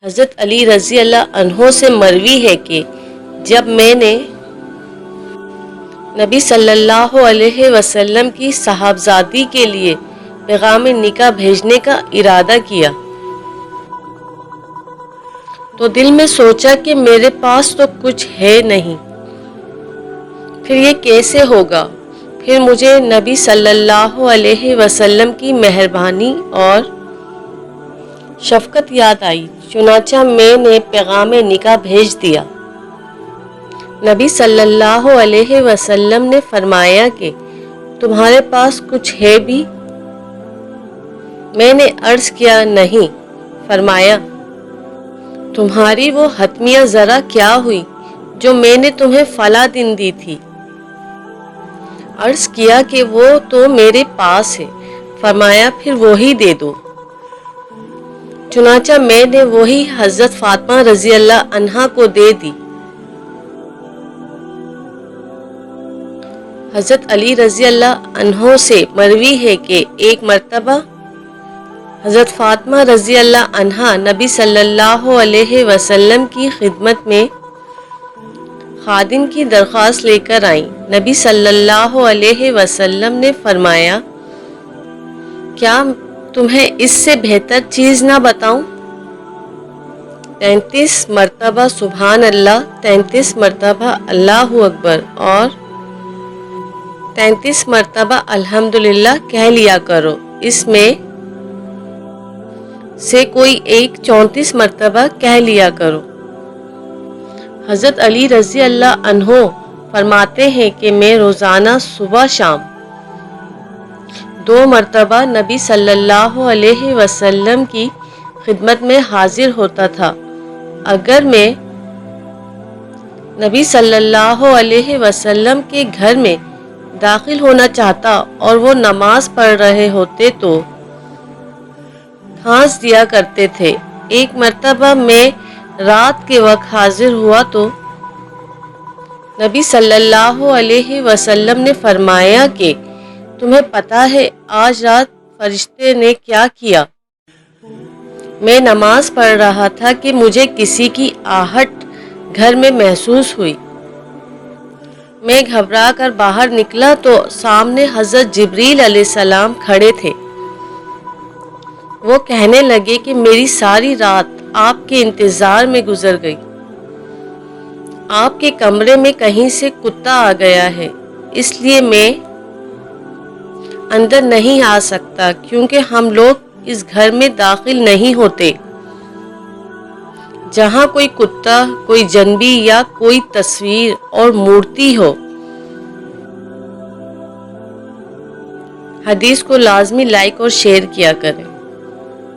حضرت علی رضی اللہ عنہ سے مروی ہے کہ جب میں نے نبی صلی اللہ علیہ وسلم کی صاحبزادی کے لیے پیغام نکاح بھیجنے کا ارادہ کیا تو دل میں سوچا کہ میرے پاس تو کچھ ہے نہیں، پھر یہ کیسے ہوگا؟ پھر مجھے نبی صلی اللہ علیہ وسلم کی مہربانی اور شفقت یاد آئی، چنانچہ میں نے پیغام نکاح بھیج دیا۔ نبی صلی اللہ علیہ وسلم نے فرمایا کہ تمہارے پاس کچھ ہے بھی؟ میں نے عرض کیا نہیں۔ فرمایا تمہاری وہ حتمیہ ذرا کیا ہوئی جو میں نے تمہیں فلاں دن دی تھی؟ عرض کیا کہ وہ تو میرے پاس ہے۔ فرمایا پھر وہی دے دو۔ چنانچہ میں نے وہی حضرت فاطمہ رضی اللہ عنہا کو دے دی۔ حضرت علی رضی اللہ عنہ سے مروی ہے کہ ایک مرتبہ حضرت فاطمہ رضی اللہ عنہا نبی صلی اللہ علیہ وسلم کی خدمت میں خادم کی درخواست لے کر آئیں۔ نبی صلی اللہ علیہ وسلم نے فرمایا کیا تمہیں اس سے بہتر چیز نہ بتاؤں؟ 33 مرتبہ سبحان اللہ، 33 مرتبہ اللہ اکبر اور 33 مرتبہ الحمدللہ کہہ لیا کرو۔ اس میں سے کوئی ایک 34 مرتبہ کہہ لیا کرو۔ حضرت علی رضی اللہ عنہ فرماتے ہیں کہ میں روزانہ صبح شام 2 مرتبہ نبی صلی اللہ علیہ وسلم کی خدمت میں حاضر ہوتا تھا۔ اگر میں نبی صلی اللہ علیہ وسلم کے گھر میں داخل ہونا چاہتا اور وہ نماز پڑھ رہے ہوتے تو ٹھانس دیا کرتے تھے۔ ایک مرتبہ میں رات کے وقت حاضر ہوا تو نبی صلی اللہ علیہ وسلم نے فرمایا کہ تمہیں پتہ ہے آج رات فرشتے نے کیا کیا؟ میں نماز پڑھ رہا تھا کہ مجھے کسی کی آہٹ گھر میں محسوس ہوئی۔ میں گھبرا کر باہر نکلا تو سامنے حضرت جبریل علیہ السلام کھڑے تھے۔ وہ کہنے لگے کہ میری ساری رات آپ کے انتظار میں گزر گئی۔ آپ کے کمرے میں کہیں سے کتا آ گیا ہے، اس لیے میں اندر نہیں آ سکتا کیونکہ ہم لوگ اس گھر میں داخل نہیں ہوتے جہاں کوئی کتا، کوئی جنبی یا کوئی تصویر اور مورتی ہو۔ حدیث کو لازمی لائک اور شیئر کیا کریں۔